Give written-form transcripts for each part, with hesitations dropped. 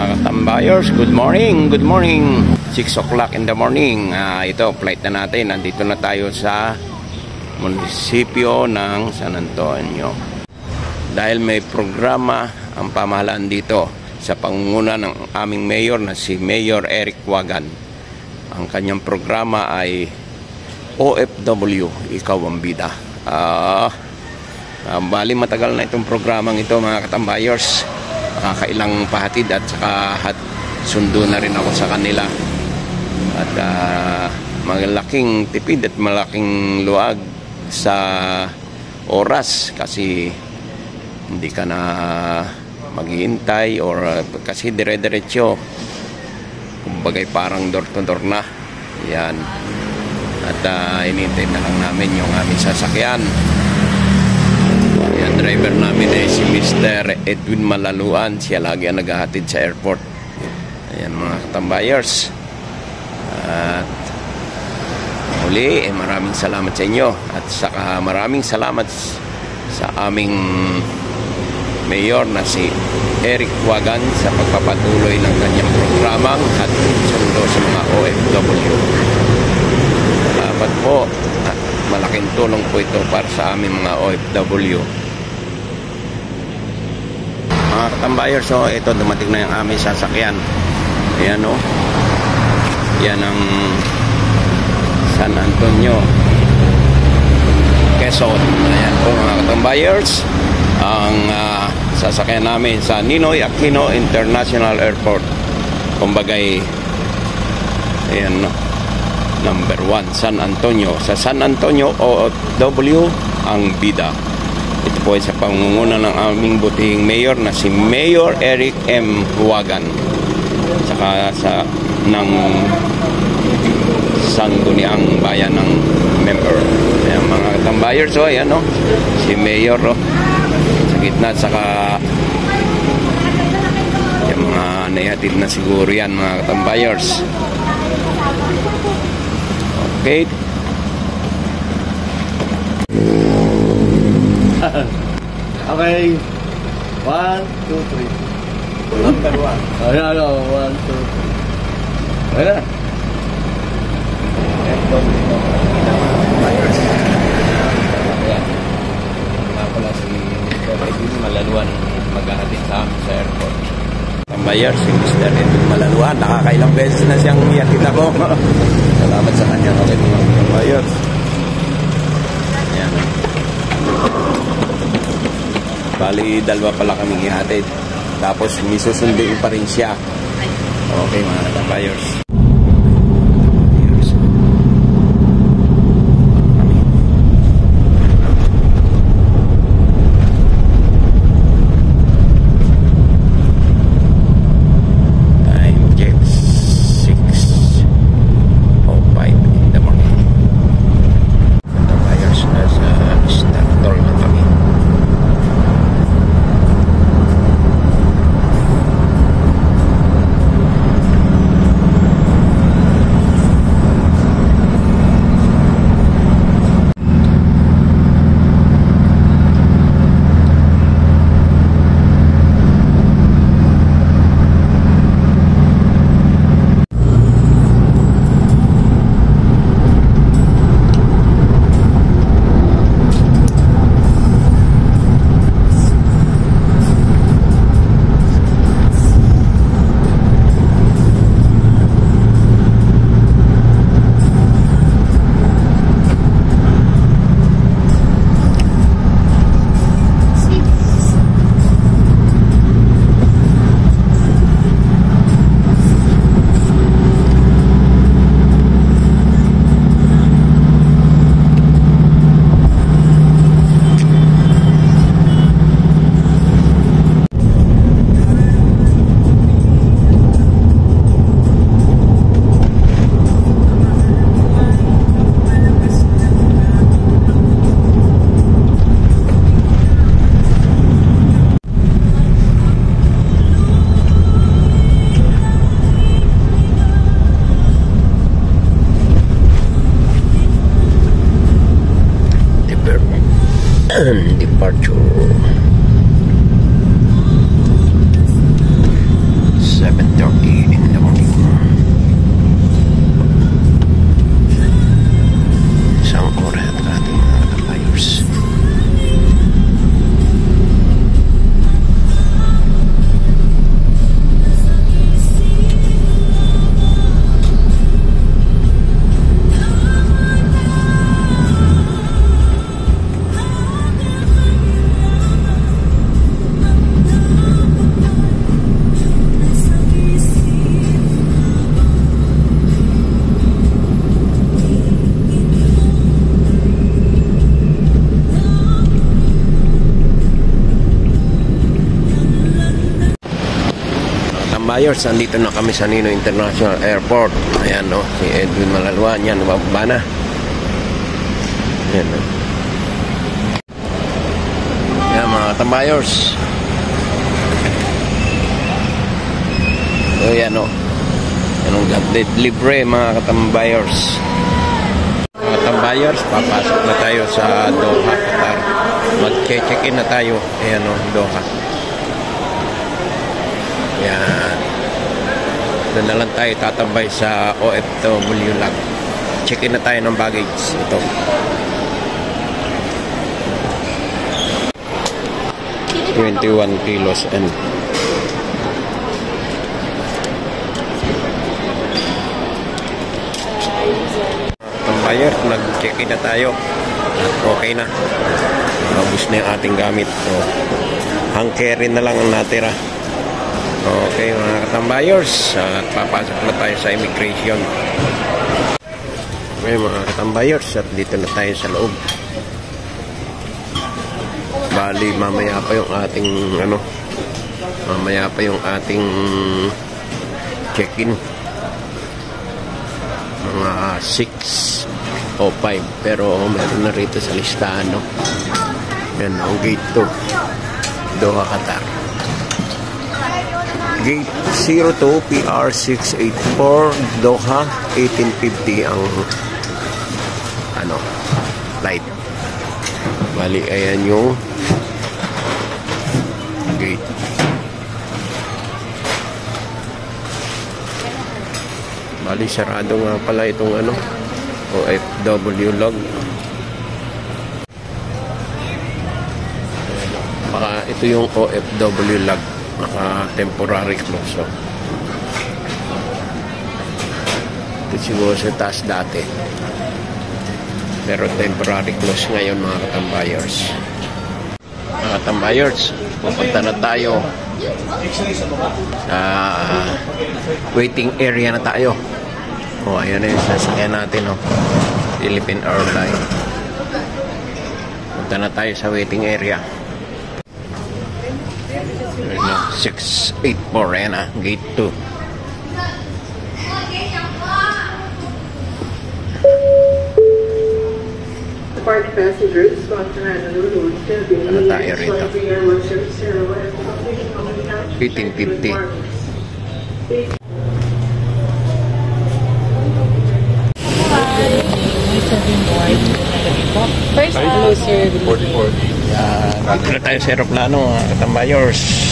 Mga katambayers, good morning, good morning. 6 o'clock in the morning. Ito, flight na natin. Nandito na tayo sa munisipyo ng San Antonio. Dahil may programa ang pamahalaan dito sa pangunguna ng aming mayor na si Mayor Eric Wagan. Ang kanyang programa ay OFW, Ikaw ang Bida. Bali matagal na itong programang ito, mga katambayers. Kailang pahatid at saka sundo na rin ako sa kanila. At malaking tipid at malaking luwag sa oras kasi hindi ka na maghihintay or kasi dire-diretso. Kumbagay parang door to door na. Yan. At inintay na lang namin yung aming sasakyan. Yan, driver namin ay si Mr. Edwin Malaluan. Siya lagi ang naghahatid sa airport. Ayan mga katambayers. At muli, maraming salamat sa inyo. At saka maraming salamat sa aming mayor na si Eric Wagan sa pagpapatuloy ng kanyang programang at sundo sa mga OFW. Salamat po. At malaking tulong po ito para sa aming mga OFW. Mga katambayers, so ito dumating na yung aming sasakyan. Ayan o. Yan ang San Antonio, Quezon. Ayan po mga katambayers, ang sasakyan namin sa Ninoy Aquino International Airport. Kumbagay, ayan no, number 1 San Antonio. Sa San Antonio OFW ang bida. Ito po ay sa pangunguna ng aming butihing mayor na si Mayor Eric M. Wagan. Saka ng sangguniang bayan ng member. Ayan mga katambayers, so ayan no, si Mayor sa gitna, saka yung mga naihatid na siguro yan mga katambayers. Okay. Okay. 1, 2, 3. Number 1. Ayan o, 1, 2, 3. Ayan na. Ayan. Nga pala si Mr. Edwin Malaluan maghahatid sa amin sa airport. Tambayers, si Mr. Edwin Malaluan. Nakakailang beses na siyang ihatid ako. Salamat sa kanya. Okay mga tambayers. Ayan. Bali, dalawa pala kaming ihatid. Tapos, may susunduin pa rin siya. Okay, mga katambayers. Time check 6:05 in the morning. Katambayers, nasa startol na kami. departure 7 11:30 in the morning. Isang oras at ating mga katambayers. Buyers, andito na kami sa Ninoy International Airport. Ayan, no, si Edwin Malaluan. Yan, nababa na. Ayan, no. Ayan, mga katambayers. So, ayan, no. Anong update libre, mga katambayers. Mga katambayers, papasok na tayo sa Doha, Qatar. Mag-check-in na tayo. Ayan, no, Doha. Ayan. Doon na lang tayo tatambay sa OFW lab. Check-in na tayo ng baggage. Ito. $21 kilos and tambayer, nag-check-in na tayo. At okay na. Mabus na yung ating gamit. So, hang carry na lang ang natira. Okay, mga katambayers, at papasok na tayo sa immigration. Okay, mga katambayers, at dito na tayo sa loob. Bali, mamaya pa yung ating mamaya pa yung ating check-in. Mga 6 o 5, pero meron na rito sa listahan, no? Yan, ang gate 2, Doha, Qatar. Gate 02 PR684 Doha 1850 ang flight. Bali, ayan yung gate. Bali, sarado nga pala itong OFW log. Baka ito yung OFW log. Temporary close. Ito siguro sa taas dati, pero temporary close ngayon, mga katambayers. Mga katambayers, pupunta na tayo sa waiting area na tayo. Ayan na yung sasakyan natin, Philippine Airlines. Punta na tayo sa waiting area. 684, ayan na, gate 2. Departing passengers, sponsor Honolulu, ano tayo rito? 1850. First hello, sir. 44. Dito na tayo sa aeroplano, mga katambayers.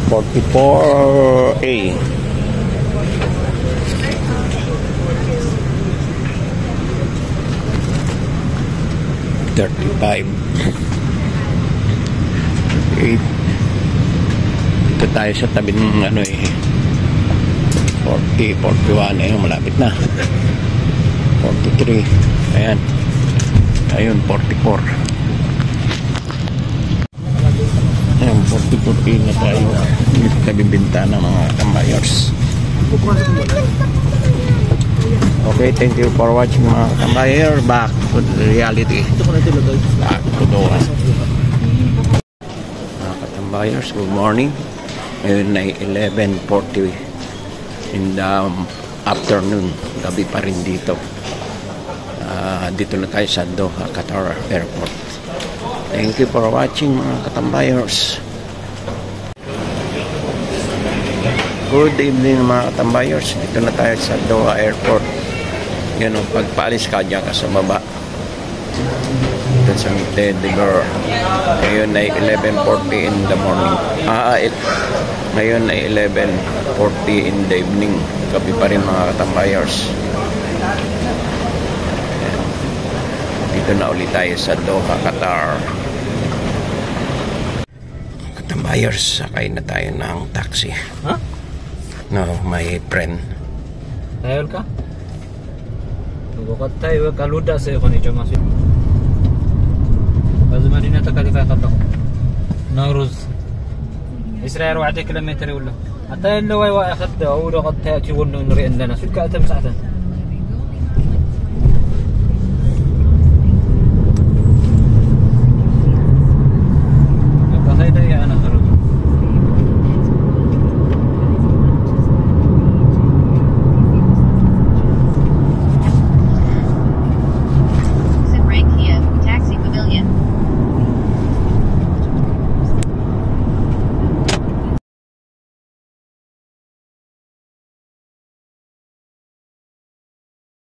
44A. Ito tayo sa tabi ng 40, 41, malapit na. 43, ayan. Ayun, 44. Ayan, 44 na tayo. Dito tabi bintana, mga tambayers. Okay, thank you for watching, mga tambayer. Back to reality. Back to Doha. Mga katambayers, good morning. Ngayon ay 11:40 in the afternoon. Gabi pa rin dito. Dito na tayo sa Doha, Qatar Airport. Thank you for watching, mga katambayers. Good evening, mga katambayers. Dito na tayo sa Doha Airport. Yan o, pagpaalis ka dyan ka sa baba. Ito sa Deliver. Ngayon ay 11:40 in the morning. Ngayon ay 11:40 in the evening. Gabi pa rin mga katambayers. Dito na ulit tayo sa Doha, Qatar. Katambayers, sakay na tayo ng taxi. Ha? No, my friend. Tayo ka? Bukat tayo kaluda sa iyo kanito masih. Bazuma din nata kali kaya kato. Nauruz. Israel 1 kilometer ولا. حتى لو واحد او لو قد تاتي ونري عندنا سلك اتم ساعه.